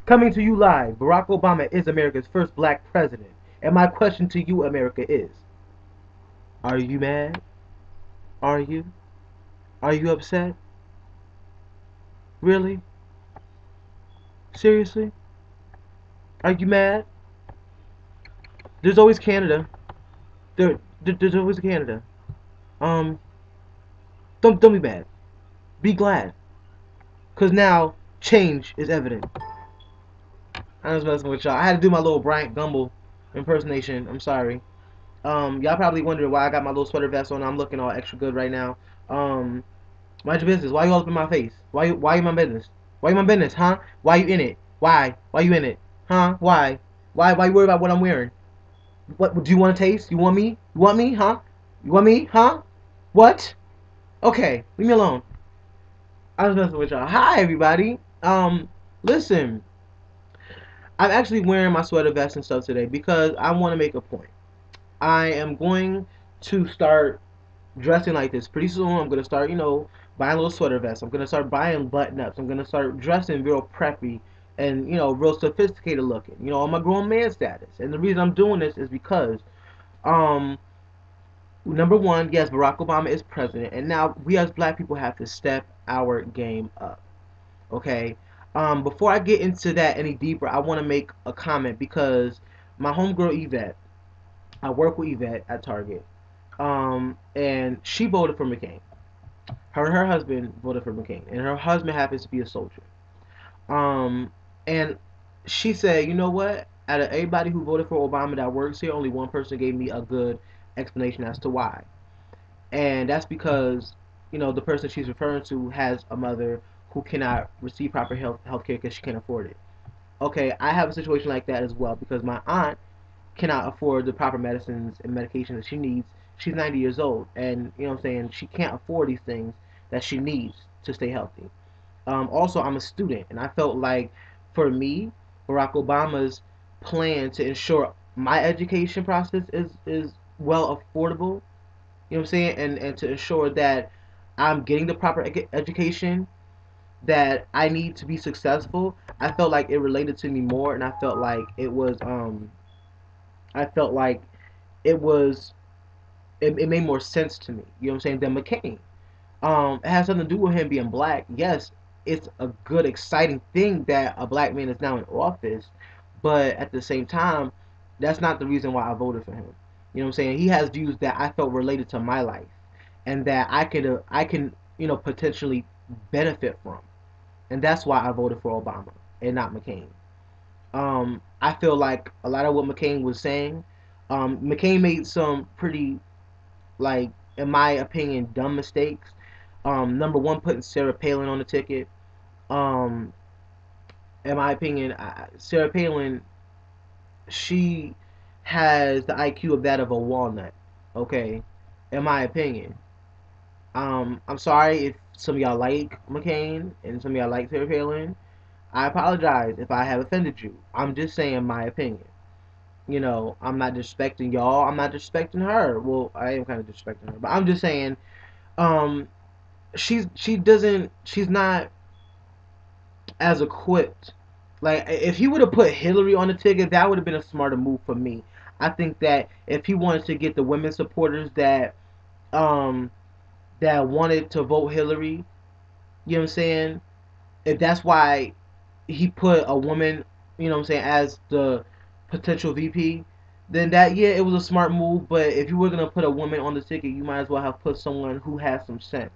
Coming to you live, Barack Obama is America's first black president. And my question to you, America, is: are you mad? Are you? Are you upset? Really? Seriously? Are you mad? There's always Canada. There's always Canada. Um, don't be mad. Be glad, cause now change is evident. I was messing with y'all. I had to do my little Bryant Gumbel impersonation. I'm sorry. Y'all probably wondering why I got my little sweater vest on. I'm looking all extra good right now. Um, Mind your business. Why you all up in my face? Why you my business? Why you my business, huh? Why you in it? Why? Why you in it? Huh? Why? Why you worry about what I'm wearing? What do you want to taste? You want me? You want me, huh? You want me, huh? What? Okay, leave me alone. I was messing with y'all. Hi everybody. Listen, I'm actually wearing my sweater vest and stuff today because I want to make a point. I am going to start dressing like this pretty soon. I'm gonna start, buying little sweater vests. I'm gonna start buying button ups. I'm gonna start dressing real preppy and real sophisticated looking. On my grown man status. And the reason I'm doing this is because, um, number one, yes, Barack Obama is president, and now we as black people have to step our game up. Okay. Before I get into that any deeper, I want to make a comment because my homegirl Yvette, I work with Yvette at Target, and she voted for McCain. Her and her husband voted for McCain, and her husband happens to be a soldier. Um, and she said, you know what? Out of everybody who voted for Obama that works here, only one person gave me a good explanation as to why. And that's because, the person she's referring to has a mother who cannot receive proper health care because she can't afford it. Okay, I have a situation like that as well because my aunt cannot afford the proper medicines and medications that she needs. She's 90 years old, and you know what I'm saying, she can't afford these things that she needs to stay healthy. Also, I'm a student, and I felt like for me, Barack Obama's plan to ensure my education process is well affordable. You know what I'm saying, and to ensure that I'm getting the proper education that I need to be successful. I felt like it related to me more, and I felt like it was it made more sense to me. You know what I'm saying? Than McCain. It has something to do with him being black. Yes, it's a good, exciting thing that a black man is now in office, but at the same time, that's not the reason why I voted for him. You know what I'm saying? He has views that I felt related to my life, and that I can potentially benefit from, and that's why I voted for Obama and not McCain. I feel like a lot of what McCain was saying, McCain made some pretty, like, in my opinion, dumb mistakes. Number one, putting Sarah Palin on the ticket. Um, in my opinion, Sarah Palin, she has the IQ of that of a walnut. Okay, in my opinion. I'm sorry if some of y'all like McCain and some of y'all like Sarah Palin. I apologize if I have offended you. I'm just saying my opinion. I'm not disrespecting y'all. I'm not disrespecting her. Well, I am kind of disrespecting her, but I'm just saying, um, she's not as equipped. Like, if he would have put Hillary on the ticket, that would have been a smarter move for me. I think that if he wanted to get the women supporters um that wanted to vote Hillary, you know what I'm saying? If that's why he put a woman, you know what I'm saying, as the potential VP, then that, yeah, it was a smart move. But if you were gonna put a woman on the ticket, you might as well have put someone who has some sense.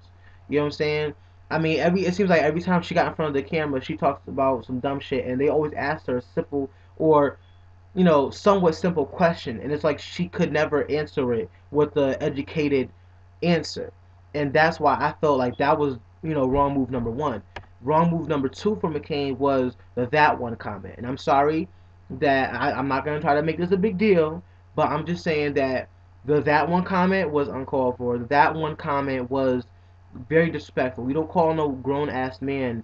You know what I'm saying? I mean, it seems like every time she got in front of the camera, she talks about some dumb shit, and they always asked her a simple or somewhat simple question, and it's like she could never answer it with the educated answer, and that's why I felt like that was wrong move number one. Wrong move number two for McCain was the that one comment, and I'm sorry that I'm not gonna try to make this a big deal, but I'm just saying that the that one comment was uncalled for. That one comment was very disrespectful. We don't call no grown ass man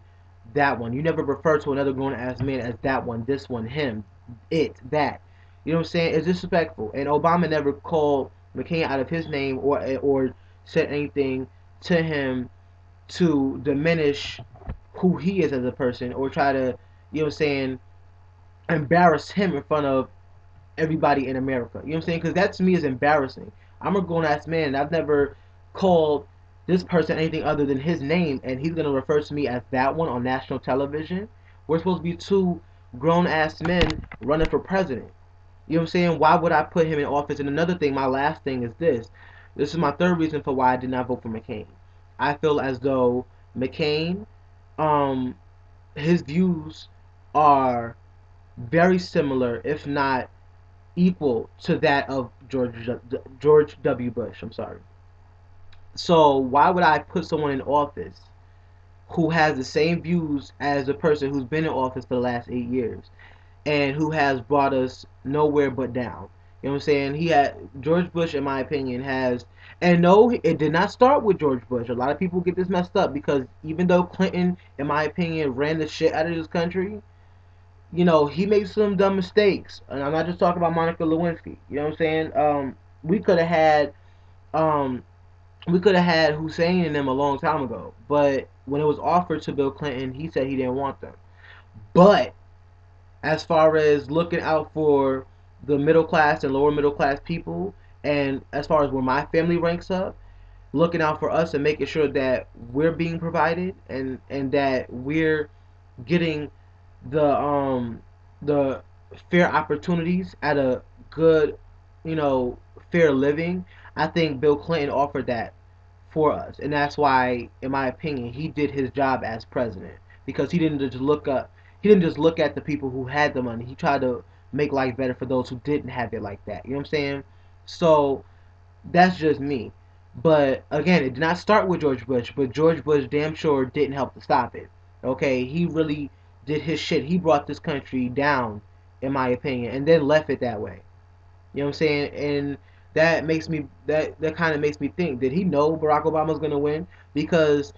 that one. You never refer to another grown ass man as that one, this one, him, it, that. You know what I'm saying? It's disrespectful. And Obama never called McCain out of his name or said anything to him to diminish who he is as a person or try to, you know what I'm saying, embarrass him in front of everybody in America. You know what I'm saying? Because that to me is embarrassing. I'm a grown ass man, and I've never called this person anything other than his name, and he's gonna refer to me as that one on national television. We're supposed to be two grown ass men running for president. You know what I'm saying? Why would I put him in office? And another thing, my last thing is this. This is my third reason for why I did not vote for McCain. I feel as though McCain, um, his views are very similar, if not equal to that of George W. Bush. I'm sorry. So why would I put someone in office who has the same views as the person who's been in office for the last 8 years and who has brought us nowhere but down? You know what I'm saying? He had George Bush, in my opinion, has, and no, it did not start with George Bush. A lot of people get this messed up because even though Clinton, in my opinion, ran the shit out of this country, he made some dumb mistakes. And I'm not just talking about Monica Lewinsky. You know what I'm saying? We could have had um, we could have had Hussein and them a long time ago. But when it was offered to Bill Clinton, he said he didn't want them. But as far as looking out for the middle class and lower middle class people, and as far as where my family ranks up, looking out for us and making sure that we're being provided and that we're getting the fair opportunities at a good, you know, fair living. I think Bill Clinton offered that for us, and that's why, in my opinion, he did his job as president because he didn't just look at the people who had the money. He tried to make life better for those who didn't have it like that. You know what I'm saying? So that's just me. But again, it did not start with George Bush, but George Bush damn sure didn't help to stop it. Okay, he really did his shit. He brought this country down, in my opinion, and then left it that way. You know what I'm saying? And that kind of makes me think: did he know Barack Obama was gonna win? Because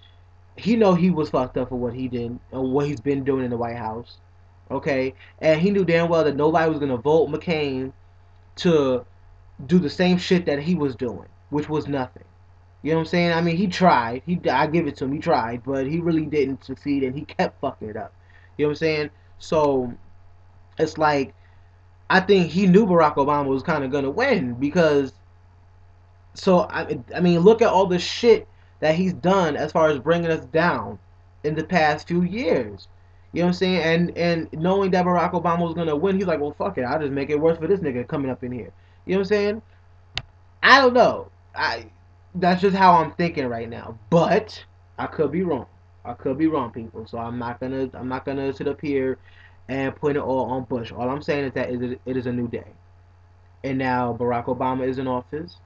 he know he was fucked up for what he did or what he's been doing in the White House. Okay, and he knew damn well that nobody was gonna vote McCain to do the same shit that he was doing, which was nothing. You know what I'm saying? I mean, he tried. I give it to him. He tried, but he really didn't succeed, and he kept fucking it up. You know what I'm saying? So it's like I think he knew Barack Obama was kind of gonna win because. So I mean, look at all the shit that he's done as far as bringing us down in the past few years. You know what I'm saying? And knowing that Barack Obama was gonna win, he's like, well, fuck it, I'll just make it worse for this nigga coming up in here. You know what I'm saying? I don't know. That's just how I'm thinking right now. But I could be wrong. I could be wrong, people. So I'm not gonna sit up here and put it all on Bush. All I'm saying is that it is a new day. And now Barack Obama is in office.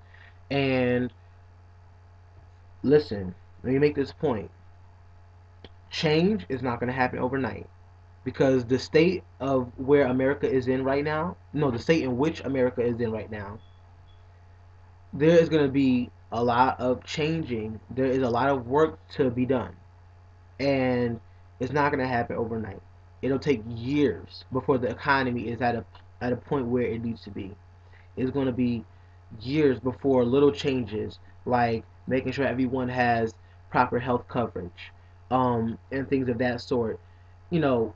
And listen, let me make this point. Change is not gonna happen overnight. Because the state of where America is in right now, no, the state in which America is in right now, there is going to be a lot of changing. There is a lot of work to be done, and it's not going to happen overnight. It'll take years before the economy is at a point where it needs to be. It's going to be years before little changes like making sure everyone has proper health coverage, and things of that sort, you know,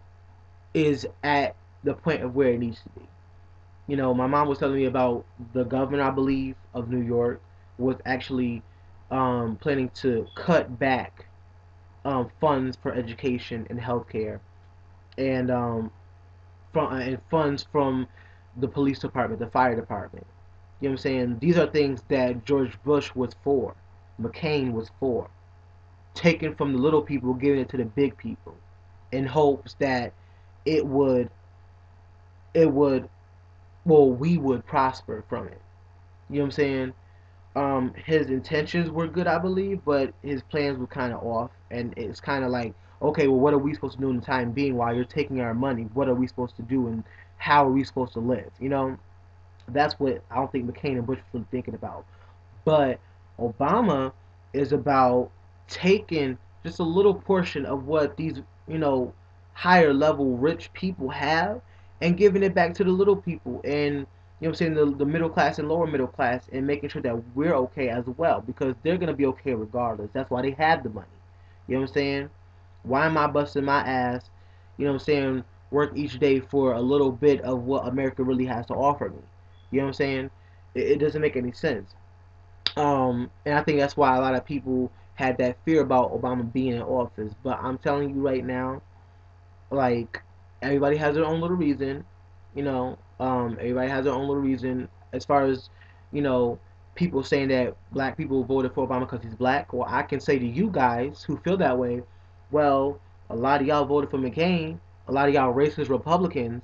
is at the point of where it needs to be. My mom was telling me about the governor, I believe, of New York was actually planning to cut back funds for education and healthcare, and and funds from the police department, the fire department. You know what I'm saying? These are things that George Bush was for, McCain was for, taking from the little people, giving it to the big people, in hopes that it would, it would, well, we would prosper from it. You know what I'm saying? His intentions were good, I believe, but his plans were kind of off. And it's kind of like, okay, well, what are we supposed to do in the time being while you're taking our money? What are we supposed to do, and how are we supposed to live? That's what I don't think McCain and Bush were really thinking about. But Obama is about taking just a little portion of what these, higher level rich people have and giving it back to the little people, and I'm saying, the middle class and lower middle class, and making sure that we're okay as well, because they're gonna be okay regardless. That's why they have the money. You know what I'm saying? Why am I busting my ass? You know what I'm saying? work each day for a little bit of what America really has to offer me. You know what I'm saying? It doesn't make any sense. And I think that's why a lot of people had that fear about Obama being in office. But I'm telling you right now, like, everybody has their own little reason. Everybody has their own little reason as far as, you know, people saying that black people voted for Obama because he's black. Well, I can say to you guys who feel that way, well, a lot of y'all voted for McCain. A lot of y'all racist Republicans,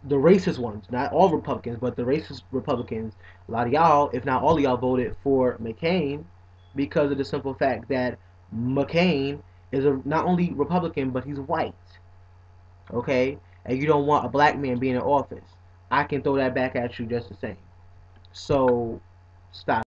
the racist ones, not all Republicans, but the racist Republicans, a lot of y'all, if not all of y'all, voted for McCain because of the simple fact that McCain is not only Republican, but he's white. Okay? And you don't want a black man being in office. I can throw that back at you just the same. So, stop.